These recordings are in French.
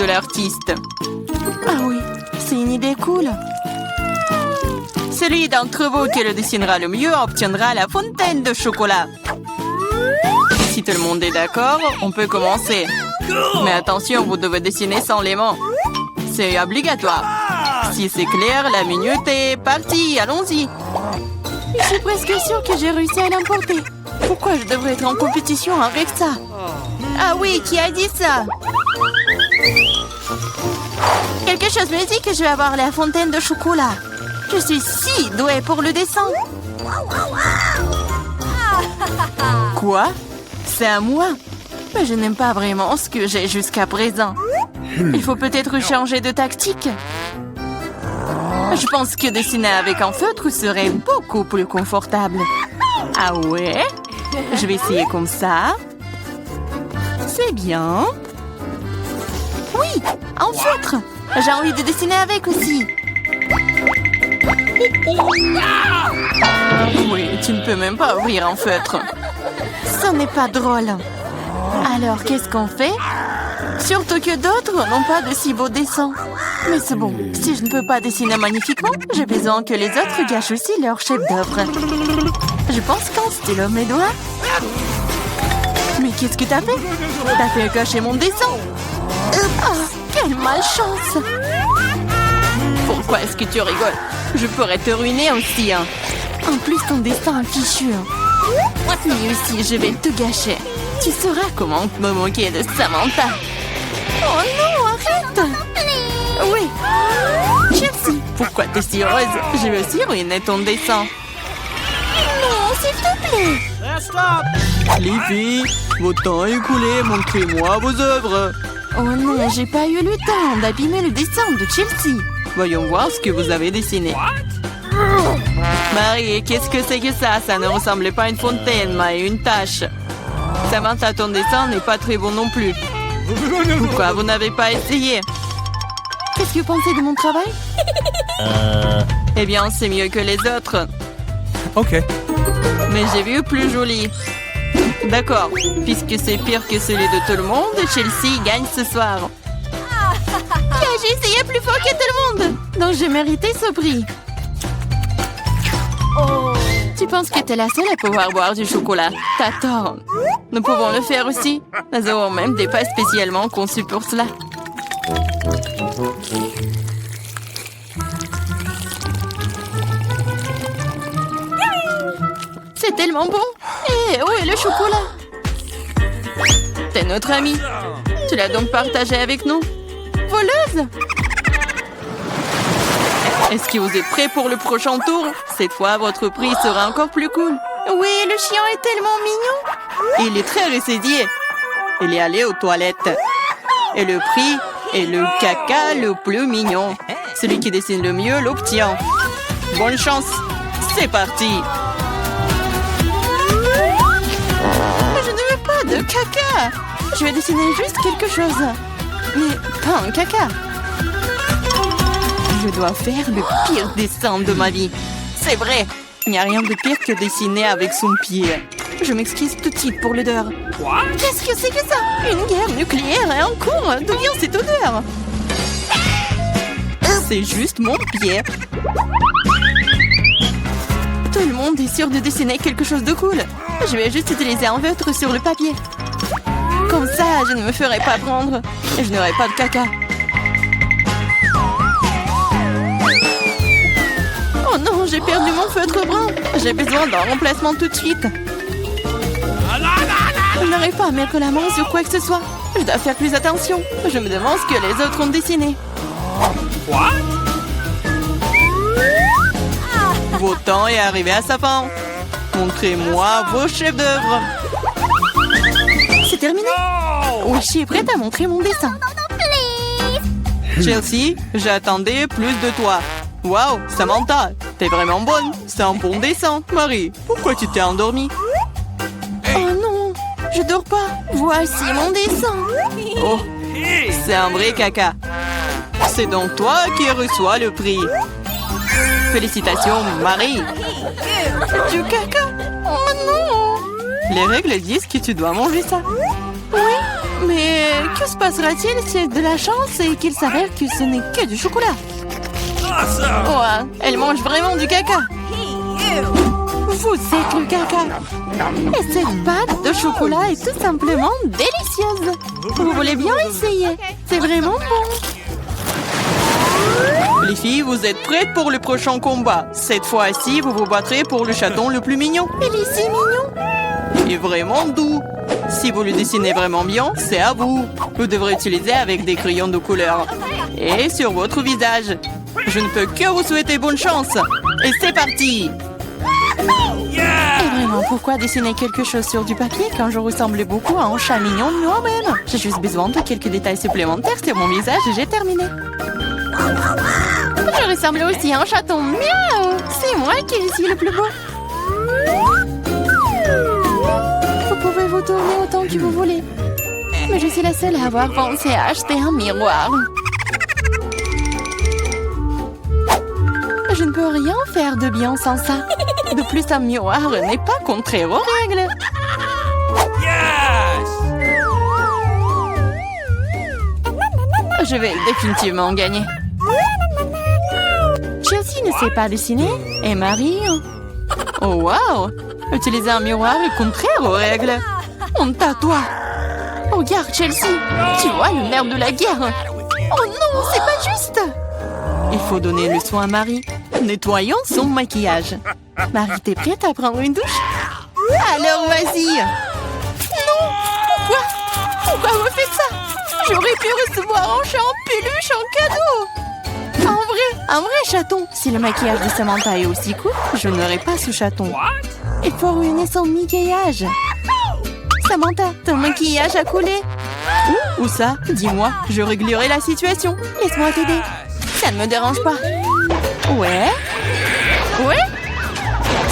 de l'artiste. Ah oui, c'est une idée cool. Celui d'entre vous qui le dessinera le mieux obtiendra la fontaine de chocolat. Si tout le monde est d'accord, on peut commencer. Mais attention, vous devez dessiner sans les mains. C'est obligatoire. Si c'est clair, la minute est partie. Allons-y. Je suis presque sûre que j'ai réussi à l'emporter. Pourquoi je devrais être en compétition avec ça? Ah oui, qui a dit ça? Quelque chose me dit que je vais avoir la fontaine de chocolat. Je suis si douée pour le dessin. Quoi? C'est à moi? Mais je n'aime pas vraiment ce que j'ai jusqu'à présent. Il faut peut-être changer de tactique. Je pense que dessiner avec un feutre serait beaucoup plus confortable. Ah ouais? Je vais essayer comme ça. C'est bien. Oui, un feutre. J'ai envie de dessiner avec aussi. Oui, tu ne peux même pas ouvrir un feutre. Ce n'est pas drôle. Alors, qu'est-ce qu'on fait? Surtout que d'autres n'ont pas de si beaux dessins. Mais c'est bon, si je ne peux pas dessiner magnifiquement, j'ai besoin que les autres gâchent aussi leur chef-d'œuvre. Je pense qu'un stylo mes doigts. Mais qu'est-ce que t'as fait? T'as fait gâcher mon dessin. Oh, quelle malchance! Pourquoi est-ce que tu rigoles? Je pourrais te ruiner aussi, hein. En plus, ton destin est fichu. Mais aussi, je vais te gâcher. Tu sauras comment me moquer de Samantha. Oh non, arrête! Oui. Chelsea, pourquoi t'es si heureuse? Je veux aussi ruiner ton dessin. Non, s'il te plaît. Les filles, votre temps est écoulé, montrez-moi vos œuvres. Oh non, j'ai pas eu le temps d'abîmer le dessin de Chelsea. Voyons voir ce que vous avez dessiné. Marie, qu'est-ce que c'est que ça? Ça ne ressemblait pas à une fontaine, mais à une tache. Samantha, ton dessin n'est pas très bon non plus. Pourquoi vous n'avez pas essayé? Qu'est-ce que vous pensez de mon travail? Eh bien, c'est mieux que les autres. Ok. Mais j'ai vu plus joli. D'accord, puisque c'est pire que celui de tout le monde, Chelsea gagne ce soir. J'ai essayé plus fort que tout le monde. Donc j'ai mérité ce prix. Tu penses que t'es la seule à pouvoir boire du chocolat? T'as tort. Nous pouvons le faire aussi. Nous avons même des pas spécialement conçus pour cela. C'est tellement bon. Et où est le chocolat? T'es notre amie. Tu l'as donc partagé avec nous? Voleuse! Est-ce que vous êtes prêts pour le prochain tour? Cette fois, votre prix sera encore plus cool. Oui, le chien est tellement mignon. Il est très ressaisié. Il est allé aux toilettes. Et le prix est le caca le plus mignon. Celui qui dessine le mieux l'obtient. Bonne chance. C'est parti. Je ne veux pas de caca. Je vais dessiner juste quelque chose. Mais pas un caca. Je dois faire le pire dessin de ma vie. C'est vrai. Il n'y a rien de pire que dessiner avec son pied. Je m'excuse tout de suite pour l'odeur. Qu'est-ce que c'est que ça? Une guerre nucléaire est en cours. D'où vient cette odeur? C'est juste mon pied. Tout le monde est sûr de dessiner quelque chose de cool. Je vais juste utiliser un feutre sur le papier. Comme ça, je ne me ferai pas prendre. Et je n'aurai pas de caca. Oh non, j'ai perdu mon feutre brun. J'ai besoin d'un remplacement tout de suite. Je n'arrive pas à mettre la main sur quoi que ce soit. Je dois faire plus attention. Je me demande ce que les autres ont dessiné. Votre temps est arrivé à sa fin. Montrez-moi vos chefs-d'œuvre. C'est terminé. Oui, je suis prête à montrer mon dessin. Chelsea, j'attendais plus de toi. Waouh, Samantha, t'es vraiment bonne. C'est un bon dessin. Marie, pourquoi tu t'es endormie? Oh non, je dors pas. Voici mon dessin. Oh, c'est un vrai caca. C'est donc toi qui reçois le prix. Félicitations, Marie. Du caca. Oh non. Les règles disent que tu dois manger ça. Oui, Mais que se passera-t-il si de la chance et qu'il s'avère que ce n'est que du chocolat? Oh, elle mange vraiment du caca. Vous êtes le caca. Et cette pâte de chocolat est tout simplement délicieuse. Vous voulez bien essayer? C'est vraiment bon. Les filles, vous êtes prêtes pour le prochain combat. Cette fois-ci, vous vous battrez pour le chaton le plus mignon. Il est si mignon. Et vraiment doux. Si vous le dessinez vraiment bien, c'est à vous. Vous devrez utiliser avec des crayons de couleur. Et sur votre visage. Je ne peux que vous souhaiter bonne chance. Et c'est parti! Et vraiment, pourquoi dessiner quelque chose sur du papier quand je ressemble beaucoup à un chat mignon moi-même? J'ai juste besoin de quelques détails supplémentaires sur mon visage et j'ai terminé. Je ressemble aussi à un chaton. Miaou! C'est moi qui suis le plus beau. Vous pouvez vous tourner autant que vous voulez. Mais je suis la seule à avoir pensé à acheter un miroir. Je ne peux rien faire de bien sans ça. De plus, un miroir n'est pas contraire aux règles. Je vais définitivement gagner. Chelsea ne sait pas dessiner. Et Marie... Oh, wow! Utiliser un miroir est contraire aux règles. Honte à toi. Regarde, Chelsea. Tu vois le nerf de la guerre. Oh non, c'est pas juste. Il faut donner le soin à Marie. Nettoyons son maquillage. Marie, t'es prête à prendre une douche? Alors, vas-y. Non, pourquoi vous faites ça? J'aurais pu recevoir un chat en peluche en cadeau. Un vrai chaton. Si le maquillage de Samantha est aussi court, je n'aurai pas ce chaton. Il faut ruiner son maquillage. Samantha, ton maquillage a coulé. Où ça? Dis-moi, je réglerai la situation. Laisse-moi t'aider. Ça ne me dérange pas. Ouais?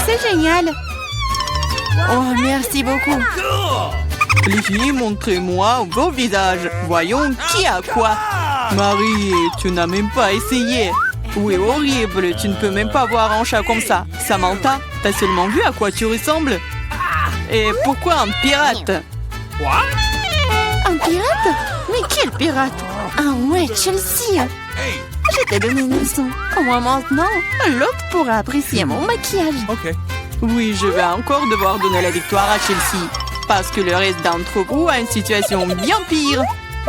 C'est génial. Oh, merci beaucoup. Les filles, montrez-moi vos visages. Voyons qui a quoi. Marie, tu n'as même pas essayé. Oui, horrible, tu ne peux même pas voir un chat comme ça. Samantha, t'as seulement vu à quoi tu ressembles? Et pourquoi un pirate? Un pirate? Mais quel pirate? Ah ouais, Chelsea. Je t'ai donné une leçon. Au moins maintenant, l'autre pourra apprécier mon maquillage. Oui, je vais encore devoir donner la victoire à Chelsea. Parce que le reste d'entre vous a une situation bien pire.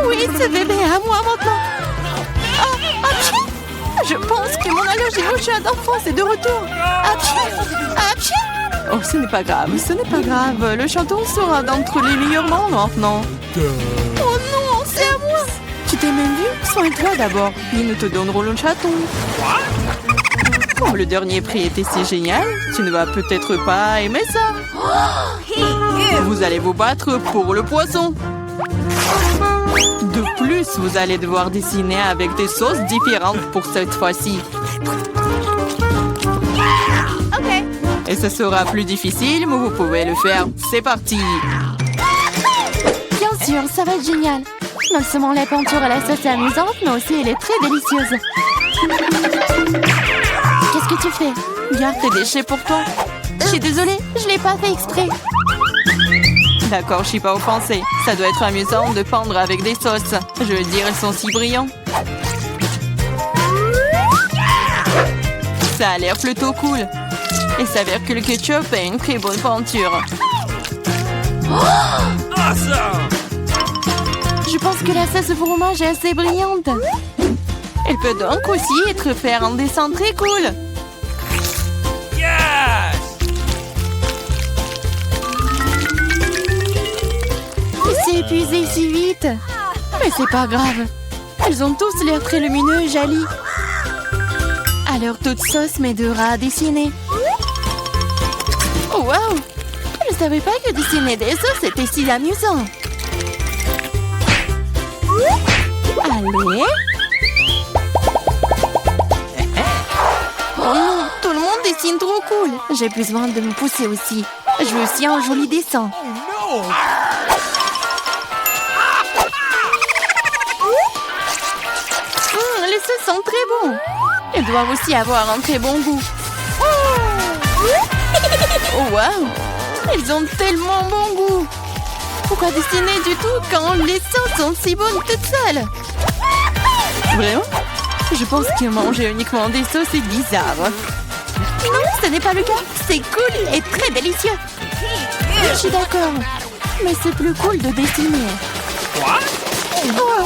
Oui, ce bébé est à moi maintenant. Achou! Je pense que mon allergie au chat d'enfance est de retour. Achou! Oh, ce n'est pas grave, ce n'est pas grave. Le chaton sera d'entre les meilleurs membres maintenant. Oh non, c'est à moi. Tu t'es même vu? Soigne-toi d'abord, puis nous te donnerons le chaton. Oh, le dernier prix était si génial. Tu ne vas peut-être pas aimer ça. Vous allez vous battre pour le poisson. De plus, vous allez devoir dessiner avec des sauces différentes pour cette fois-ci. Et ce sera plus difficile, mais vous pouvez le faire. C'est parti. Bien sûr, ça va être génial. Non seulement la peinture à la sauce est amusante, mais aussi elle est très délicieuse. Qu'est-ce que tu fais? Garde tes déchets pour toi. Je suis désolée, je l'ai pas fait exprès. D'accord, je suis pas offensée. Ça doit être amusant de peindre avec des sauces. Je veux dire, elles sont si brillantes. Ça a l'air plutôt cool. Il s'avère que le ketchup est une très bonne peinture. Je pense que la sauce au fromage est assez brillante. Elle peut donc aussi être faire un dessin très cool. Il s'est épuisé si vite. Mais c'est pas grave. Elles ont tous l'air très lumineux et jolies. Alors toute sauce m'aidera à dessiner. Oh wow! Je savais pas que dessiner des sauces était si amusant. Allez. Oh non, tout le monde dessine trop cool. J'ai besoin de me pousser aussi. Je veux aussi un joli dessin. Les sauces sont très bons. Elles doivent aussi avoir un très bon goût. Oh wow! Elles ont tellement bon goût. Pourquoi dessiner du tout quand les sauces sont si bonnes toutes seules? Vraiment? Je pense que manger uniquement des sauces est bizarre. Non, ce n'est pas le cas. C'est cool et très délicieux. Je suis d'accord. Mais c'est plus cool de dessiner. Oh,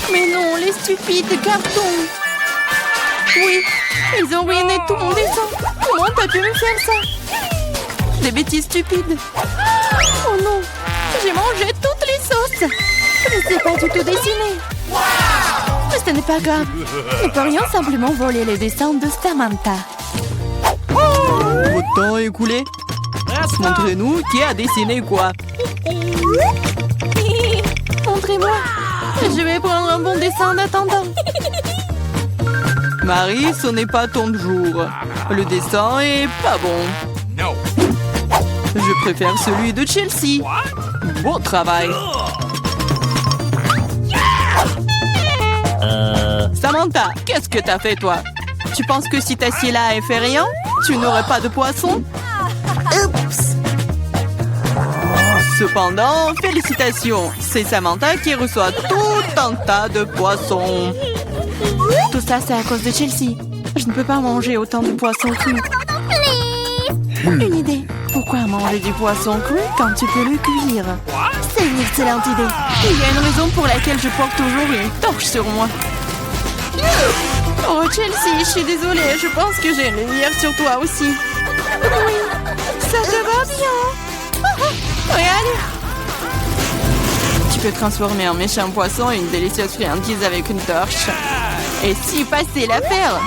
mais non, les stupides cartons. Oui, ils ont ruiné tout mon dessin. Comment t'as pu me faire ça? Des bêtises stupides. Oh non, j'ai mangé toutes les sauces. Je ne sais pas du tout dessiner. Mais ce n'est pas grave. Nous pourrions simplement voler les dessins de Samantha. Votre temps est écoulé. Montrez-nous qui a dessiné quoi. Montrez-moi. Je vais prendre un bon dessin en attendant. Marie, ce n'est pas ton jour. Le dessin est pas bon. Je préfère celui de Chelsea. Bon travail. Samantha, qu'est-ce que t'as fait, toi? Tu penses que si t'assieds là et fais rien, tu n'aurais pas de poisson? Oups. Cependant, félicitations. C'est Samantha qui reçoit tout un tas de poissons. Tout ça, c'est à cause de Chelsea. Je ne peux pas manger autant de poissons crus. Une idée. Pourquoi manger du poisson cru quand tu peux le cuire? C'est une excellente idée. Il y a une raison pour laquelle je porte toujours une torche sur moi. Oh, Chelsea, je suis désolée. Je pense que j'ai une lumière sur toi aussi. Oui, ça te va bien. Regarde. Tu peux transformer un méchant poisson en une délicieuse friandise avec une torche. Et si passer l'affaire.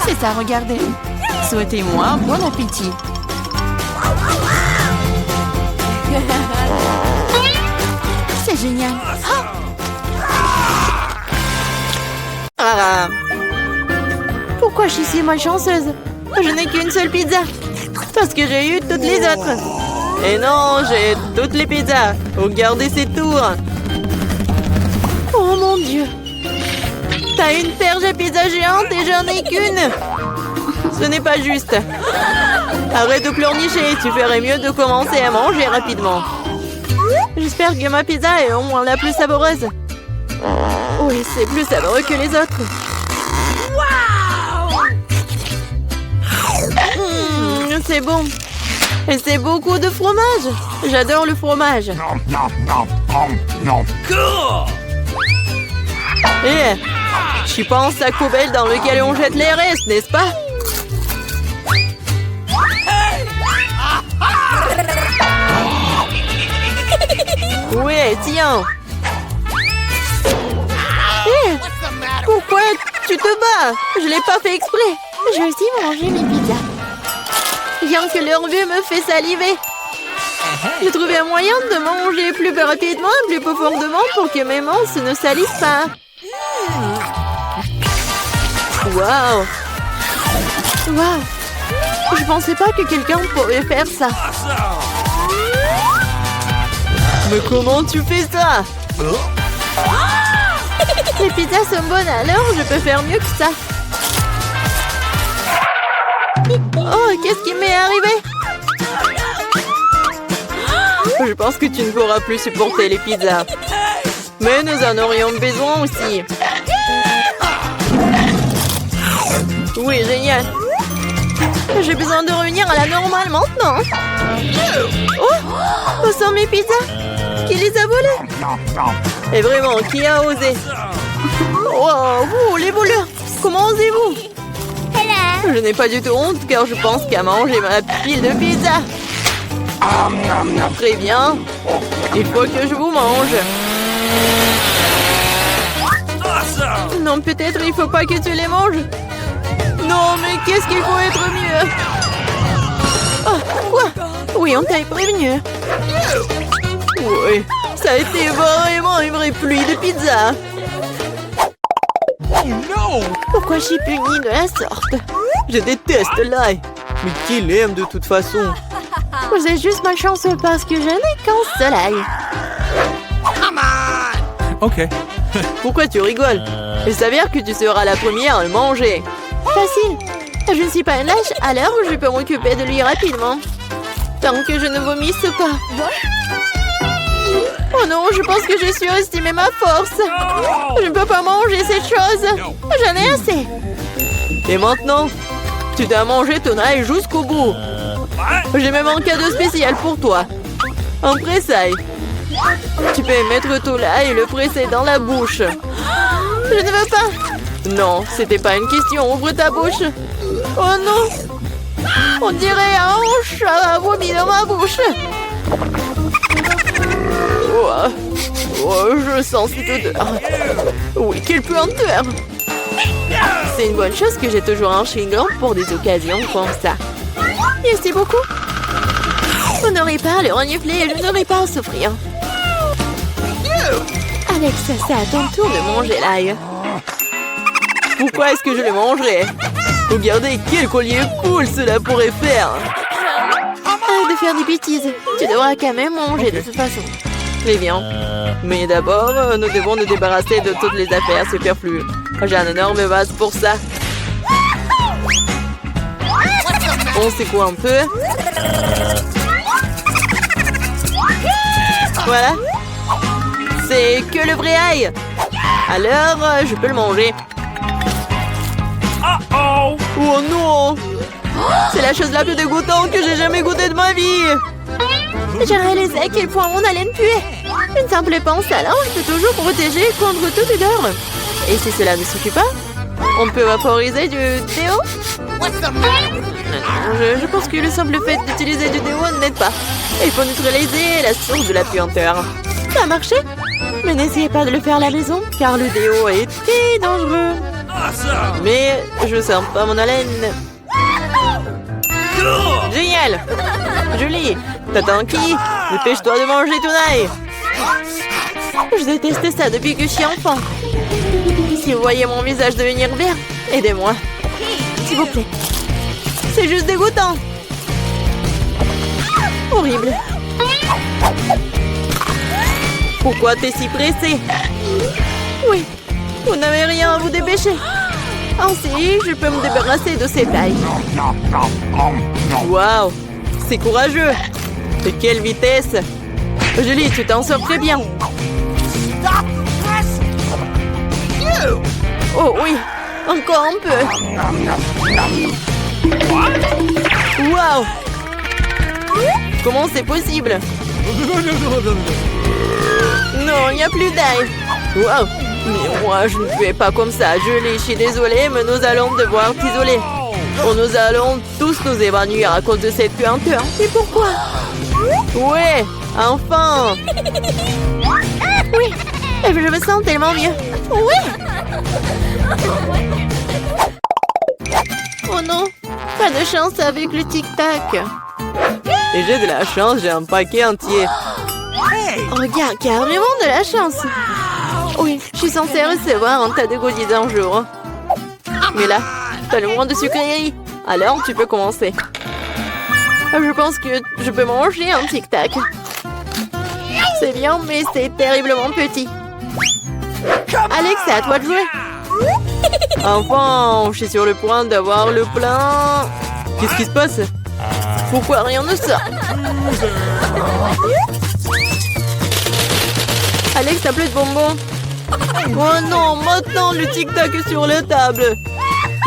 C'est ça, regardez. Souhaitez-moi bon appétit. C'est génial. Ah. Pourquoi je suis si malchanceuse? Je n'ai qu'une seule pizza. Parce que j'ai eu toutes les autres. Et non, j'ai toutes les pizzas. Regardez ces tours. Oh mon Dieu. T'as une perche à pizza géante et j'en ai qu'une. Ce n'est pas juste. Arrête de pleurnicher, tu ferais mieux de commencer à manger rapidement. J'espère que ma pizza est au moins la plus savoureuse. Oui, c'est plus savoureux que les autres. C'est bon. Et c'est beaucoup de fromage. J'adore le fromage. Eh, tu penses à poubelle dans lequel on jette les restes, n'est-ce pas? Ouais, tiens. Hé, pourquoi tu te bats? Je l'ai pas fait exprès. Je vais aussi manger mes pizzas. Rien que leur vue me fait saliver. J'ai trouvé un moyen de manger plus rapidement et plus profondément pour que mes mains ne salissent pas. Waouh! Waouh! Je pensais pas que quelqu'un pourrait faire ça. Mais comment tu fais ça? Les pizzas sont bonnes, alors je peux faire mieux que ça. Oh, qu'est-ce qui m'est arrivé? Je pense que tu ne pourras plus supporter les pizzas. Mais nous en aurions besoin aussi. Oui, génial. J'ai besoin de revenir à la normale maintenant. Oh, où sont mes pizzas? Qui les a volées? Et vraiment, qui a osé? Oh, vous, les voleurs! Comment osez-vous? Je n'ai pas du tout honte car je pense qu'à manger ma pile de pizza. Très bien. Il faut que je vous mange. Non, peut-être il faut pas que tu les manges. Non, mais qu'est-ce qu'il faut être mieux? Oh, quoi? Oui, on t'a prévenu. Oui, ça a été vraiment une vraie pluie de pizza. Pourquoi je suis punie de la sorte? Je déteste l'ail. Mais qui l'aime de toute façon? Vous êtes juste malchanceux parce que je n'ai qu'un seul ail. Ok. Pourquoi tu rigoles? Il s'avère que tu seras la première à le manger. Facile. Je ne suis pas une lâche, alors je peux m'occuper de lui rapidement. Tant que je ne vomisse pas. Oh non, je pense que j'ai surestimé ma force. Je ne peux pas manger cette chose. J'en ai assez. Et maintenant, tu dois manger ton ail jusqu'au bout. J'ai même un cadeau spécial pour toi. Un presse-ail. Tu peux mettre tout l'ail et le presser dans la bouche. Je ne veux pas. Non, c'était pas une question. Ouvre ta bouche. Oh non. On dirait un chat a vomi dans ma bouche. Oh, je sens cette odeur. Oui, quelle puanteur. C'est une bonne chose que j'ai toujours un chewing-gum pour des occasions comme ça. Merci beaucoup. Vous n'aurez pas à le renifler et je n'aurai pas à souffrir. Alex, c'est à ton tour de manger l'ail. Pourquoi est-ce que je le mangerais? Regardez quel collier cool cela pourrait faire. Arrête de faire des bêtises. Tu devras quand même manger de toute façon. Très bien. Mais d'abord, nous devons nous débarrasser de toutes les affaires superflues. J'ai un énorme vase pour ça. On secoue un peu. Voilà. C'est que le vrai ail. Alors, je peux le manger. Oh non! C'est la chose la plus dégoûtante que j'ai jamais goûtée de ma vie. J'ai réalisé à quel point mon haleine puait. Une simple pince à linge peut toujours protéger contre toute odeur. Et si cela ne suffit pas, on peut vaporiser du déo. Je pense que le simple fait d'utiliser du déo n'aide pas. Il faut neutraliser la source de la puanteur. Ça a marché? Mais n'essayez pas de le faire à la maison, car le déo est très dangereux. Mais je sens pas mon haleine. Génial! Julie, t'attends qui? Dépêche-toi de manger ton ail. Je déteste ça depuis que je suis enfant. Si vous voyez mon visage devenir vert, aidez-moi. S'il vous plaît. C'est juste dégoûtant. Horrible. Pourquoi t'es si pressé? Oui, vous n'avez rien à vous dépêcher. Ainsi, je peux me débarrasser de ces tailles. Waouh, c'est courageux. De quelle vitesse. Julie, tu t'en sors très bien. Oh oui, encore un peu. Waouh. Comment c'est possible? Non, il n'y a plus d'ail. Waouh. Mais moi, je ne fais pas comme ça. Julie, je suis désolée, mais nous allons devoir t'isoler. Oh, nous allons tous nous évanouir à cause de cette puanteur. Et pourquoi? Ouais, enfin. Oui, je me sens tellement mieux. Oui. Oh non, pas de chance avec le tic-tac. Et j'ai de la chance, j'ai un paquet entier. Regarde, carrément de la chance. Oui, je suis censée recevoir un tas de goodies un jour. Mais là, t'as le moins de sucreries. Alors, tu peux commencer. Je pense que je peux manger un tic-tac. C'est bien, mais c'est terriblement petit. Alex, c'est à toi de jouer. Enfin, je suis sur le point d'avoir le plein. Qu'est-ce qui se passe? Pourquoi rien ne sort? Alex, t'as plus de bonbons. Oh non, maintenant le tic-tac est sur la table.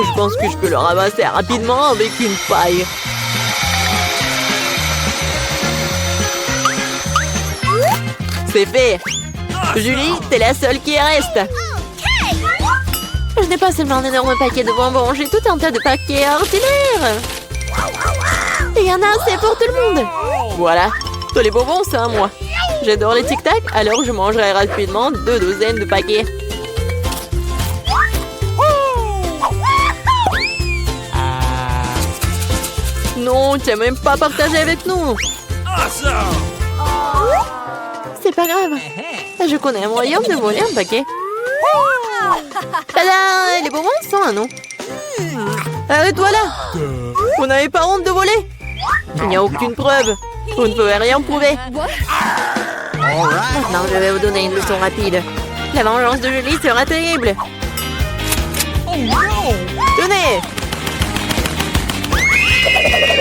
Je pense que je peux le ramasser rapidement avec une paille. C'est fait. Julie, t'es la seule qui reste. Je n'ai pas seulement un énorme paquet de bonbons, j'ai tout un tas de paquets ordinaires. Il y en a assez pour tout le monde. Voilà, tous les bonbons, c'est à moi. J'adore les tic-tac, alors je mangerai rapidement 2 douzaines de paquets. Non, tu n'as même pas partagé avec nous. C'est pas grave. Je connais un moyen de voler un paquet. Tada! Les bonbons sont à nous. Arrête-toi là! Vous n'avez pas honte de voler? Il n'y a aucune preuve. Vous ne pouvez rien prouver. Maintenant, je vais vous donner une leçon rapide. La vengeance de Julie sera terrible. Tenez!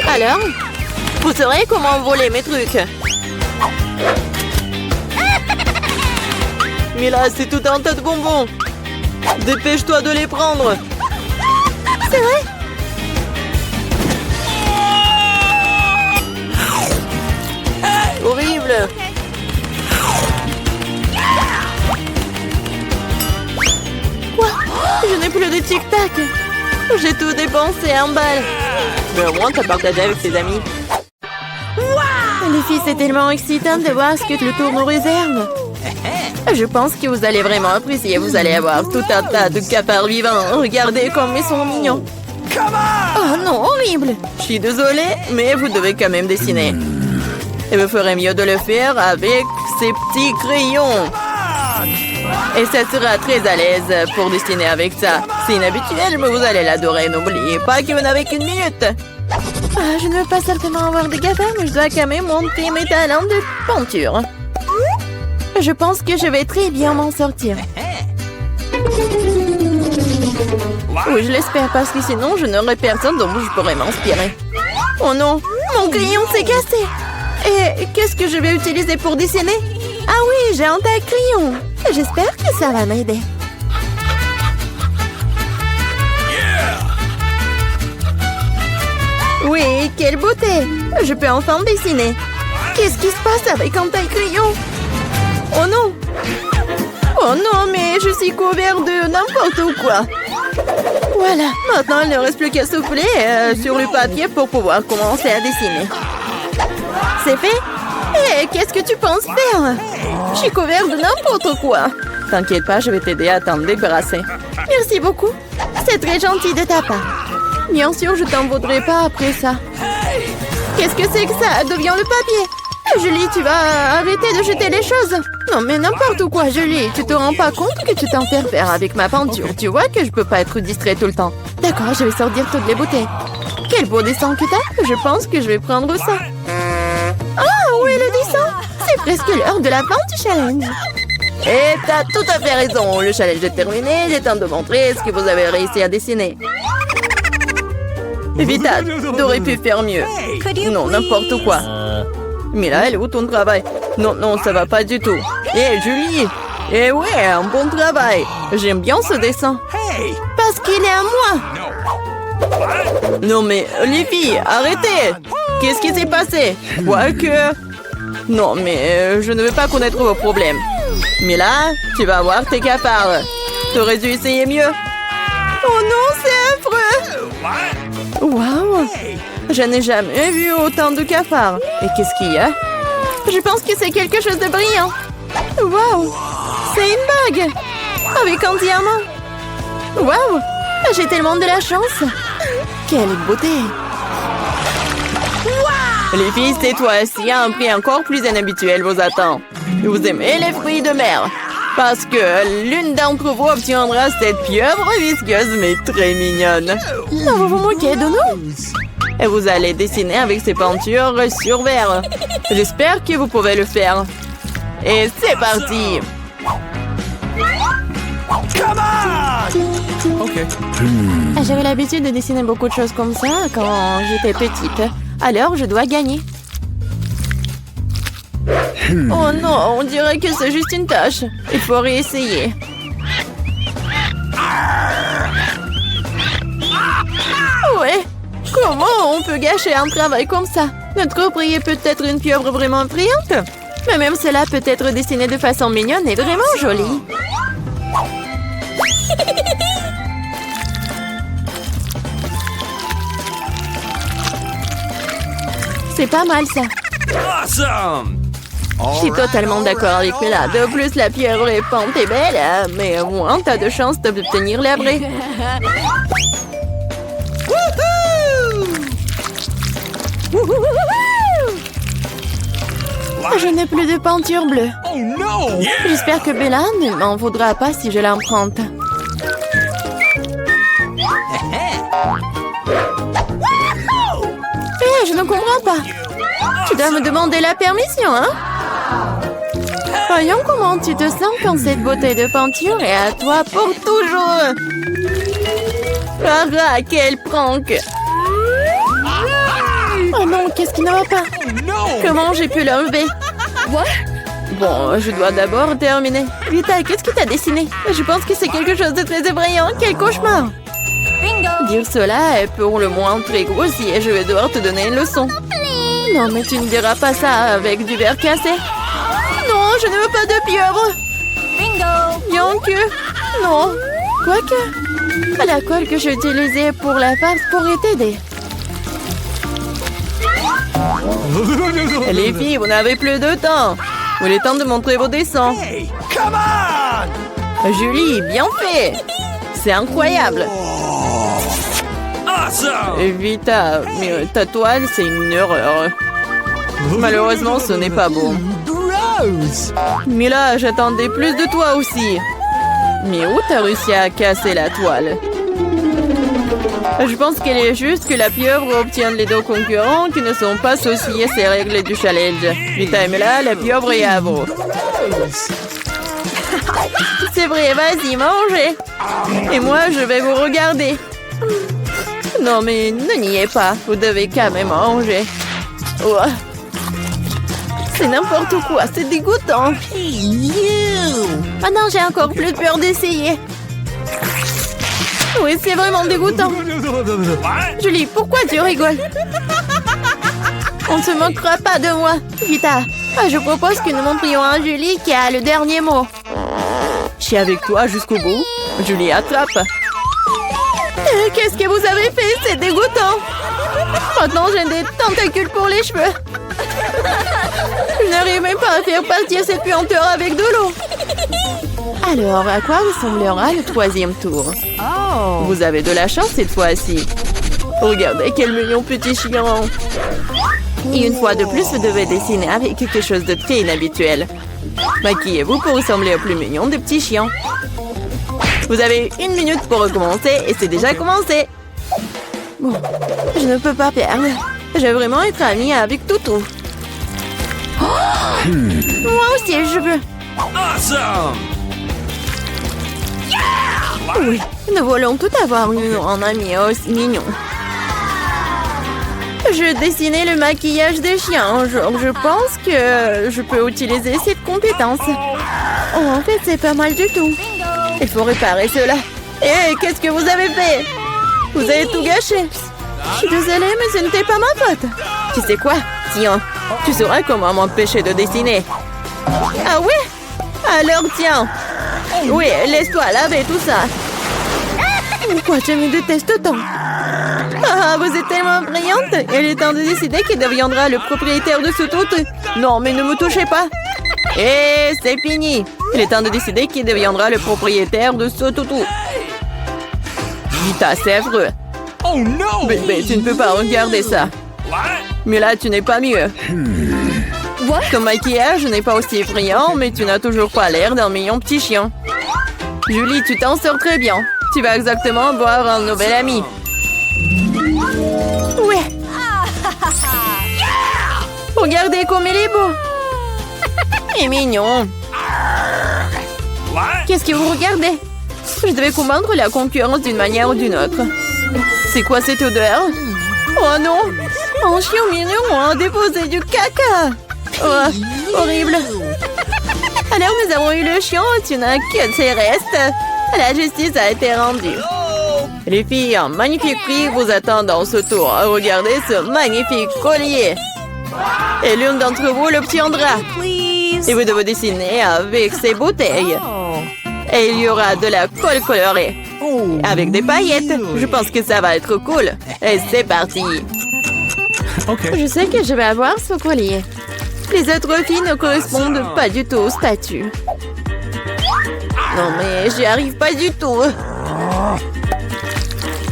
Alors? Vous saurez comment voler mes trucs. Mila, c'est tout un tas de bonbons. Dépêche-toi de les prendre. C'est vrai? Horrible. Quoi? Je n'ai plus de tic-tac. J'ai tout dépensé en balles. Mais au moins, t'as partagé avec tes amis. Les filles, c'est tellement excitant de voir ce que le tour nous réserve. Je pense que vous allez vraiment apprécier. Vous allez avoir tout un tas de cafards vivants. Regardez comme ils sont mignons. Oh non, horrible. Je suis désolée, mais vous devez quand même dessiner. Et vous ferez mieux de le faire avec ces petits crayons. Et ça sera très à l'aise pour dessiner avec ça. C'est inhabituel, mais vous allez l'adorer. N'oubliez pas que vous n'avez qu'une minute. Ah, je ne veux pas certainement avoir des cafards, mais je dois quand même monter mes talents de peinture. Je pense que je vais très bien m'en sortir. Oui, je l'espère, parce que sinon, je n'aurai personne dont je pourrais m'inspirer. Oh non, mon crayon s'est cassé. Et qu'est-ce que je vais utiliser pour dessiner? Ah oui, j'ai un tas de crayons. J'espère que ça va m'aider. Oui, quelle beauté! Je peux enfin dessiner. Qu'est-ce qui se passe avec un taille-crayon? Oh non! Oh non, mais je suis couvert de n'importe quoi. Voilà, maintenant il ne reste plus qu'à souffler sur le papier pour pouvoir commencer à dessiner. C'est fait? Hé, qu'est-ce que tu penses faire? Je suis couvert de n'importe quoi. T'inquiète pas, je vais t'aider à t'en débarrasser. Merci beaucoup. C'est très gentil de ta part. Bien sûr, je t'en voudrais pas après ça. Qu'est-ce que c'est que ça? Devient le papier. Julie, tu vas arrêter de jeter les choses. Non, mais n'importe quoi, Julie. Tu te rends pas compte que tu t'interfères avec ma peinture. Tu vois que je peux pas être distrait tout le temps. D'accord, je vais sortir toutes les bouteilles. Quel beau dessin que t'as. Je pense que je vais prendre ça. Ah, où est le dessin? C'est presque l'heure de la fin du challenge. Et t'as tout à fait raison. Le challenge est terminé. Il est temps de montrer ce que vous avez réussi à dessiner. Vita, t'aurais pu faire mieux. Non, n'importe quoi. Mais là, elle est où ton travail? Non, non, ça va pas du tout. Hé, Julie! Eh ouais, un bon travail. J'aime bien ce dessin. Parce qu'il est à moi. Non mais, les filles, arrêtez! Qu'est-ce qui s'est passé? Quoique... Non mais, je ne veux pas connaître vos problèmes. Mais là, tu vas voir tes cafards. T'aurais dû essayer mieux. Oh non, c'est affreux! Waouh! Je n'ai jamais vu autant de cafards. Et qu'est-ce qu'il y a? Je pense que c'est quelque chose de brillant. Waouh! C'est une bague! Avec un diamant. Waouh! J'ai tellement de la chance. Quelle beauté! Les filles, c'est toi. S'il y a un prix encore plus inhabituel vous attend. Vous aimez les fruits de mer? Parce que l'une d'entre vous obtiendra cette pieuvre visqueuse mais très mignonne. Non, vous vous moquez de nous? Et vous allez dessiner avec ces peintures sur verre. J'espère que vous pouvez le faire. Et c'est parti! J'avais l'habitude de dessiner beaucoup de choses comme ça quand j'étais petite. Alors, je dois gagner. Oh non, on dirait que c'est juste une tâche. Il faut réessayer. Ouais. Comment on peut gâcher un travail comme ça? Notre prix est peut-être une pieuvre vraiment brillante. Mais même cela peut être dessiné de façon mignonne et vraiment jolie. C'est pas mal ça. Awesome! Je suis totalement d'accord avec Mila. De plus, la pieuvre est peinte et belle, hein, mais au moins, t'as de chance d'obtenir l'abri. Je n'ai plus de peinture bleue. Oh no! J'espère que Bella ne m'en voudra pas si je l'emprunte. Hé, je ne comprends pas. Tu dois me demander la permission, hein? Voyons comment tu te sens quand cette beauté de peinture est à toi pour toujours. Ah, quel prank! Oh non, qu'est-ce qui ne va pas? Comment j'ai pu l'enlever? Bon, je dois d'abord terminer. Vita, qu'est-ce que t'as dessiné? Je pense que c'est quelque chose de très effrayant. Quel cauchemar! Dire cela est pour le moins très grossier. Je vais devoir te donner une leçon. Non, mais tu ne diras pas ça avec du verre cassé. Non, je ne veux pas de pieuvre. Bien que... Non. Quoique... La colle que j'ai utilisée pour la farce pourrait t'aider. Les filles, vous n'avez plus de temps. Il est temps de montrer vos dessins. Come on! Julie, bien fait. C'est incroyable. Awesome! Vita, mais ta toile, c'est une erreur. Malheureusement, ce n'est pas beau. Mais là, j'attendais plus de toi aussi. Mais où t'as réussi à casser la toile? Je pense qu'il est juste que la pieuvre obtienne les deux concurrents qui ne sont pas associés à ces règles du challenge. Vita et Mela, la pieuvre est à vous. C'est vrai, vas-y, mangez. Et moi, je vais vous regarder. Non, mais ne niez pas. Vous devez quand même manger. Ouah. C'est n'importe quoi, c'est dégoûtant. Ah non, j'ai encore plus peur d'essayer. Oui, c'est vraiment dégoûtant. Julie, pourquoi tu rigoles? On ne se moquera pas de moi. Vita, je propose que nous montrions à Julie qui a le dernier mot. Je suis avec toi jusqu'au bout. Julie, attrape. Qu'est-ce que vous avez fait? C'est dégoûtant. Maintenant, j'ai des tentacules pour les cheveux. Je n'arrive même pas à faire partir cette puanteur avec de l'eau. Alors, à quoi ressemblera le troisième tour? Vous avez de la chance cette fois-ci. Regardez quel mignon petit chien. Et une fois de plus, vous devez dessiner avec quelque chose de très inhabituel. Maquillez-vous pour ressembler au plus mignon des petits chiens. Vous avez 1 minute pour recommencer et c'est déjà commencé. Bon, je ne peux pas perdre. Je veux vraiment être amie avec Toutou. Moi aussi, je veux. Awesome! Oui, nous voulons tout avoir un ami aussi mignon. Je dessinais le maquillage des chiens. Je pense que je peux utiliser cette compétence. Oh, en fait, c'est pas mal du tout. Il faut réparer cela. Hé, qu'est-ce que vous avez fait? Vous avez tout gâché. Je suis désolée, mais ce n'était pas ma faute. Tu sais quoi? Tiens, tu sauras comment m'empêcher de dessiner. Ah ouais? Alors tiens. Oui, laisse-toi laver tout ça. Pourquoi tu me détestes tant? Ah, vous êtes tellement brillante. Il est temps de décider qui deviendra le propriétaire de ce tout. Non, mais ne me touchez pas. Et c'est fini. Il est temps de décider qui deviendra le propriétaire de ce toutou. Vita, c'est affreux. Oh no! Bébé, tu ne peux pas regarder ça. What? Mais là, tu n'es pas mieux. Ton maquillage n'est pas aussi effrayant, mais tu n'as toujours pas l'air d'un mignon petit chien. Julie, tu t'en sors très bien. Tu vas exactement avoir un nouvel ami. Ouais. Regardez comme il est beau. Il est mignon. What? Qu'est-ce que vous regardez? Je devais combattre la concurrence d'une manière ou d'une autre. C'est quoi cette odeur? Oh non! Un chien mignon a déposé du caca! Oh, horrible! Alors nous avons eu le chien, tu n'as que ses restes. La justice a été rendue. Les filles, un magnifique prix vous attend dans ce tour. Regardez ce magnifique collier. Et l'une d'entre vous l'obtiendra. Et vous devez dessiner avec ces bouteilles. Et il y aura de la colle colorée. Avec des paillettes. Je pense que ça va être cool. Et c'est parti. Je sais que je vais avoir ce collier. Les autres filles ne correspondent pas du tout au statut. Non mais j'y arrive pas du tout.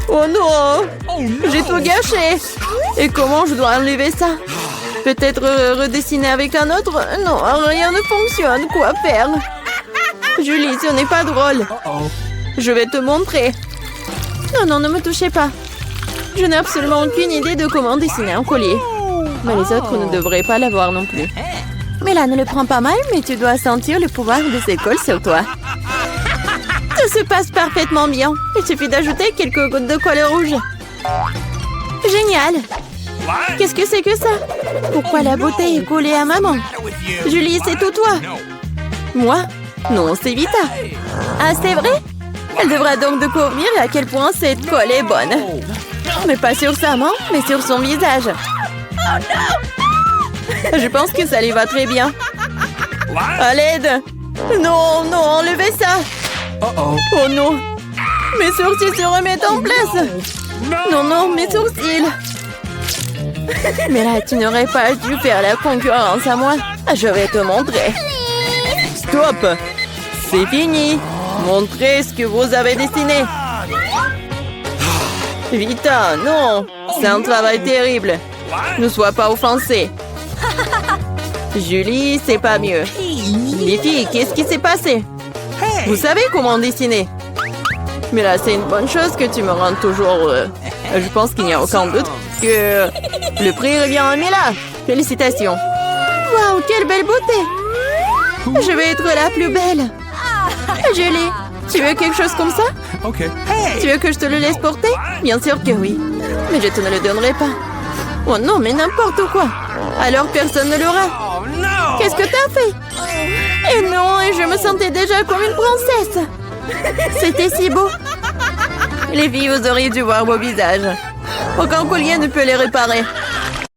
Oh non! J'ai tout gâché. Et comment je dois enlever ça? Peut-être redessiner avec un autre? Non, rien ne fonctionne. Quoi faire? Julie, ce n'est pas drôle. Je vais te montrer. Non, non, ne me touchez pas. Je n'ai absolument aucune idée de comment dessiner un collier. Mais les autres ne devraient pas l'avoir non plus. Mais là, ne le prends pas mal, mais tu dois sentir le pouvoir de cette colle sur toi. Tout se passe parfaitement bien. Il suffit d'ajouter quelques gouttes de colle rouge. Génial. What? Qu'est-ce que c'est que ça? Pourquoi la bouteille est collée à maman? Julie, c'est tout toi. Moi? Non, c'est Vita. Ah, c'est vrai? Elle devra donc découvrir à quel point cette colle est bonne. Mais pas sur sa main, mais sur son visage. Je pense que ça lui va très bien. What? À l'aide! Non, non, enlevez ça! Uh-oh. Oh non! Mes sourcils se remettent en place! Non, non, mes sourcils! Mais là, tu n'aurais pas dû faire la concurrence à moi. Je vais te montrer. Stop! C'est fini! Montrez ce que vous avez dessiné. Vita, non! C'est un travail terrible. Ne sois pas offensée. Julie, c'est pas mieux. Les filles, qu'est-ce qui s'est passé? Vous savez comment dessiner? Mais là, c'est une bonne chose que tu me rendes toujours... je pense qu'il n'y a aucun doute que le prix revient à Mila. Félicitations. Waouh, quelle belle beauté. Je vais être la plus belle. Julie, tu veux quelque chose comme ça? Okay. Tu veux que je te le laisse porter? Bien sûr que oui. Mais je te ne le donnerai pas. Oh non, mais n'importe quoi. Alors personne ne l'aura. Oh no! Qu'est-ce que t'as fait? Et non, et je me sentais déjà comme une princesse. C'était si beau. Les filles, vous auriez dû voir vos visages. Aucun collier ne peut les réparer.